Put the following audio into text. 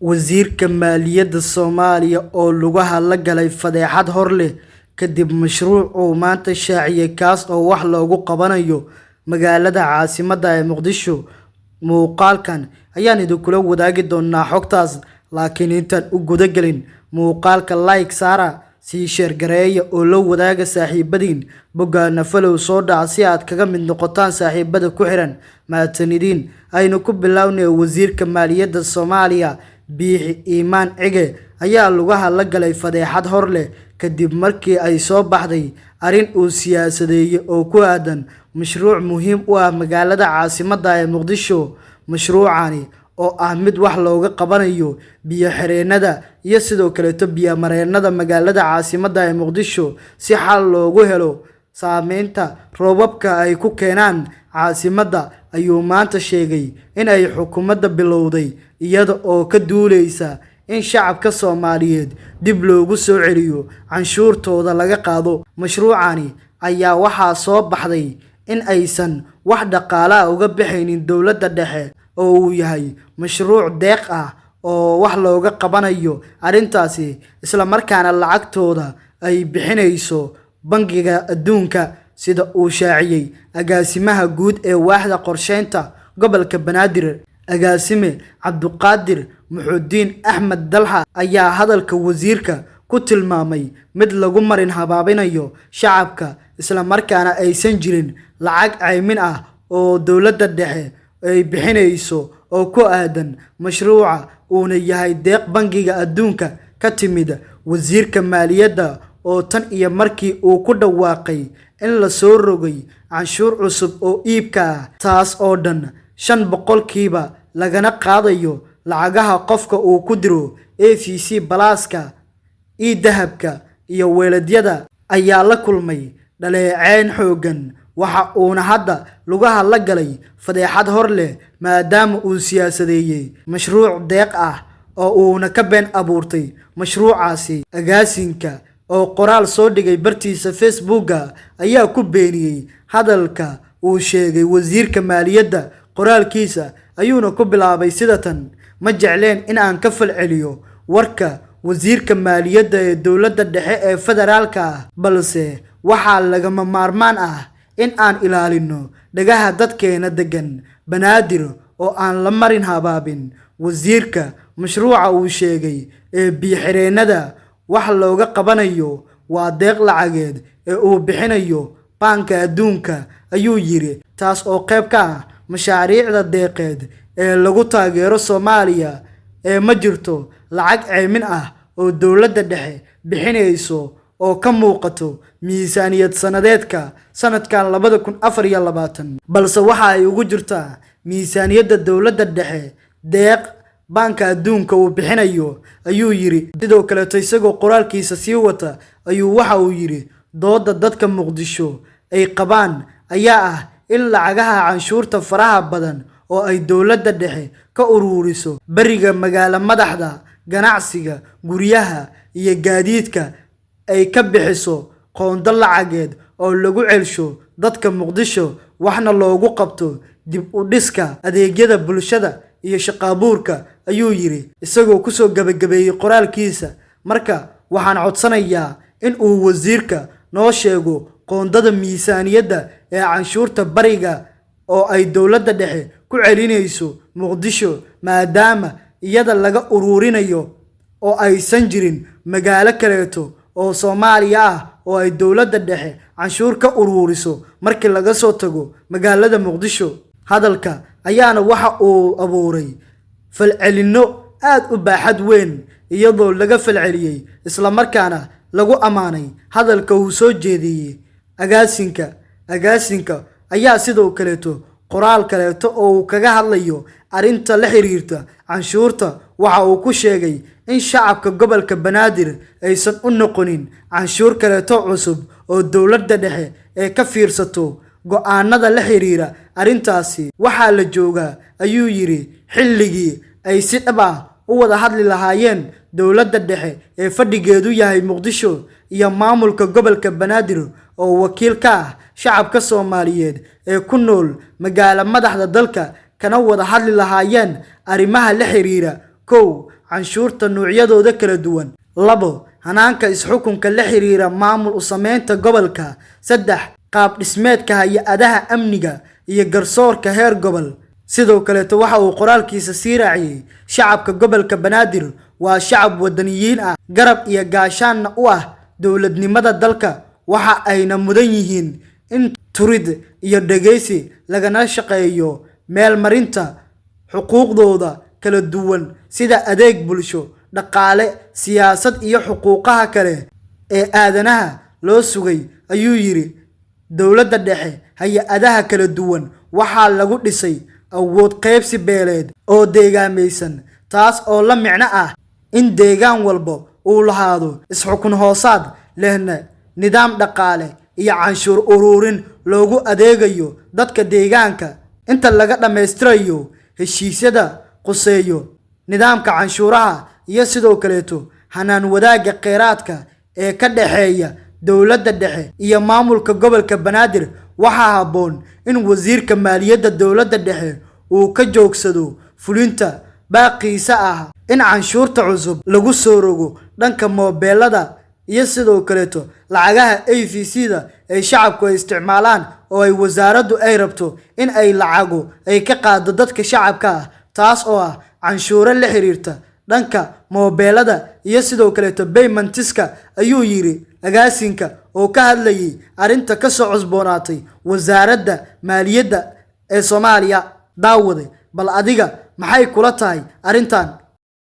wasiirka maaliyadda Soomaaliya oo lugaha la galay fadeexad hor leh kadib mashruuc uu maanta shaaciyay kaas oo wax loogu qabanayo magaalada caasimadda ee Muqdisho. Muuqaalkan ayaan idinkula wadaagi doonaa xogtaas, laakiin intaan u guda galin muuqaalka like saara, sii share gareeya oo la wadaaga saaxiibadiin, boggaana follow soo dhaca si aad kaga mid noqotaan saaxiibada ku xiran. Mahadsanidin. Aynu ku bilownay wasiirka maaliyadda Soomaaliya Biixi Iimaan Cige ayaa lugaha la galay fadeexad hor leh kadib markii ay soo baxday arrin uu siyaasadeeyay oo ku aadan mashruuc muhiim u ah magaalada caasimadda ee Muqdisho. Mashruucani oo ah mid wax looga qabanayo biyo xireenada iyo sidoo kale biyo mareennada magaalada caasimadda ee Muqdisho si xal loogu helo saameynta roobabka ay ku keenaan caasimadda, ayuu maanta sheegay in ay xukuumadda bilowday iyada oo ka duuleysa in shacabka Soomaaliyeed dib loogu soo celiyo canshuurtooda laga qaado. Mashruucani ayaa waxaa soo baxday in aysan wax dhaqaale ah uga bixinin dowladda dhexe oo uu yahay mashruuc deeq ah oo wax looga qabanayo arrintaasi, isla markaana lacagtooda ay bixinayso Bangiga Adduunka, sida uu shaaciyay agaasimaha guud ee waaxda qorsheynta gobolka Banaadir. Agaasime Cabduqaadir Muxudiin Axmed Dalxa ayaa hadalka wasiirka ku tilmaamay mid lagu marin habaabinayo shacabka, isla markaana aysan jirin lacag caymin ah oo dowladda dhexe ay bixinayso oo ku aadan mashruuca, uuna yahay deeq Bangiga Adduunka ka timid. Wasiirka maaliyadda oo tan iyo markii uu ku dhawaaqay in la soo rogay canshuur cusub oo iibka ah, taas oo dhan 5% lagana qaadayo lacagaha qofka uu ku diro AVC Plus-ka, e-dahabka iyo weeladyada, ayaa la kulmay dhaleeceyn xooggan. Waxa uuna hadda lugaha la galay fadeexad hor leh maadaama uu siyaasadeeyay mashruuc deeq ah oo uuna ka been abuurtay mashruucaasi. Agaasinka oo qoraal soo dhigay bartiisa Facebook-ga ayaa ku beeniyay hadalka uu sheegay wasiirka maaliyadda. Qoraalkiisa ayuuna ku bilaabay sida tan: ma jecleen in aan ka falceliyo warka wasiirka maaliyadda ee dowladda dhexe ee federaalka ah, balse waxaa lagama maarmaan ah in aan ilaalino dhagaha dadkeena degan Banaadir oo aan la marin habaabin. Wasiirka mashruuca uu sheegay ee biyo xireenada wax looga qabanayo waa deeq lacageed ee uu bixinayo Banka Adduunka, ayuu yiri, taas oo qayb ka ah mashaariicda deeqeed ee lagu taageero Soomaaliya. Ma jirto lacag caymin ah oo dowladda dhexe bixinayso oo ka muuqato miisaaniyad sanadeedka sanadkan 2024, balse waxa ay ugu jirtaa miisaaniyadda dowladda dhexe deeq Banka Adduunka uu bixinayo, ayuu yiri. Sidoo kale isagoo qoraalkiisa sii wata ayuu waxa uu yiri, dooda dadka Muqdisho ay qabaan ayaa ah in lacagaha canshuurta faraha badan oo ay dowladda dhexe ka ururiso bariga magaala madaxda, ganacsiga, guryaha iyo gaadiidka ay ka bixiso qoonda lacageed oo lagu celsho dadka Muqdisho, waxna loogu qabto dib u dhiska adeegyada bulshada iyo shaqaabuurka, ayuu yiri, isagoo ku soo gabagabeeyay qoraalkiisa. Marka waxaan codsanayaa in uu wasiirka noo sheego qoondada miisaaniyadda ee canshuurta bariga oo ay dowladda dhexe ku celinayso Muqdisho, maadaama iyada laga ururinayo oo aysan jirin magaalo kaleeto oo Soomaaliya ah oo ay dowladda dhexe canshuur ka ururiso markii laga soo tago magaalada Muqdisho. Hadalka ayaana waxa uu abuuray falcelinno aad u baaxad weyn, iyadoo laga falceliyay isla markaana lagu amaanay hadalka uu soo jeediyay agaasinka ayaa sidoo kaleeto qoraal kaleeto oo uu kaga hadlayo arrinta la xiriirta canshuurta waxa uu ku sheegay in shacabka gobolka Banaadir aysan u noqonin canshuur kaleeto cusub oo dowladda dhexe ee ka fiirsato go'aanada la xiriira arrintaasi. Waxaa la joogaa, ayuu yiri, xilligii ay si dhab ah u wada hadli lahaayeen dowladda dhexe ee fadhigeedu yahay Muqdisho iyo maamulka gobolka Banaadir oo wakiil ka ah shacabka Soomaaliyeed ee ku nool magaala madaxda dalka, kana wada hadli lahaayeen arrimaha la xiriira kow canshuurta noocyadooda kala duwan. labo hanaanka isxukunka la xiriira maamul u sameynta gobolka. saddex qaab dhismeedka hay-adaha amniga iyo garsoorka heer gobol. sidoo kaleeto waxa uu qoraalkiisa sii raaciyay shacabka gobolka Banaadir waa shacab wadaniyiin ah, garab iyo gaashaanna u ah dowladnimada dalka, waxa ayna mudan yihiin in turid iyo dhageysi lagana shaqeeyo meel marinta xuquuqdooda kala duwan sida adeeg bulsho, dhaqaale, siyaasad iyo xuquuqaha kale ee aadanaha loo sugay, ayuu yiri. dowladda dhexe hay-adaha kala duwan waxaa lagu dhisay awood qaybsi beeleed oo deegaamaysan, taas oo la micno ah in deegaan walba uu lahaado isxukun hoosaad lehna nidaam dhaqaale iyo canshuur ururin loogu adeegayo dadka deegaanka. inta laga dhammaystirayo heshiisyada quseeyo nidaamka canshuuraha iyo sidoo kaleeto hanaan wadaagga kheyraadka ee ka dhaxeeya dowladda dhexe iyo maamulka gobolka Banaadir, waxaa habboon in wasiirka maaliyadda dowladda dhexe uu ka joogsado fulinta baaqiisa ah in canshuurta cusub lagu soo rogo dhanka moobeelada iyo sidoo kaleeto lacagaha AVC-da ay shacabku ay isticmaalaan, oo ay wasaaraddu ay rabto in ay lacago ay ka qaado dadka shacabka ah, taas oo ah canshuuro la xiriirta dhanka moobeelada iyo sidoo kaleeto paymentiska, ayuu yiri agaasinka oo ka hadlayay arrinta ka soo cusboonaatay wasaaradda maaliyadda ee Soomaaliya. daawade bal adiga maxay kula tahay arrintan?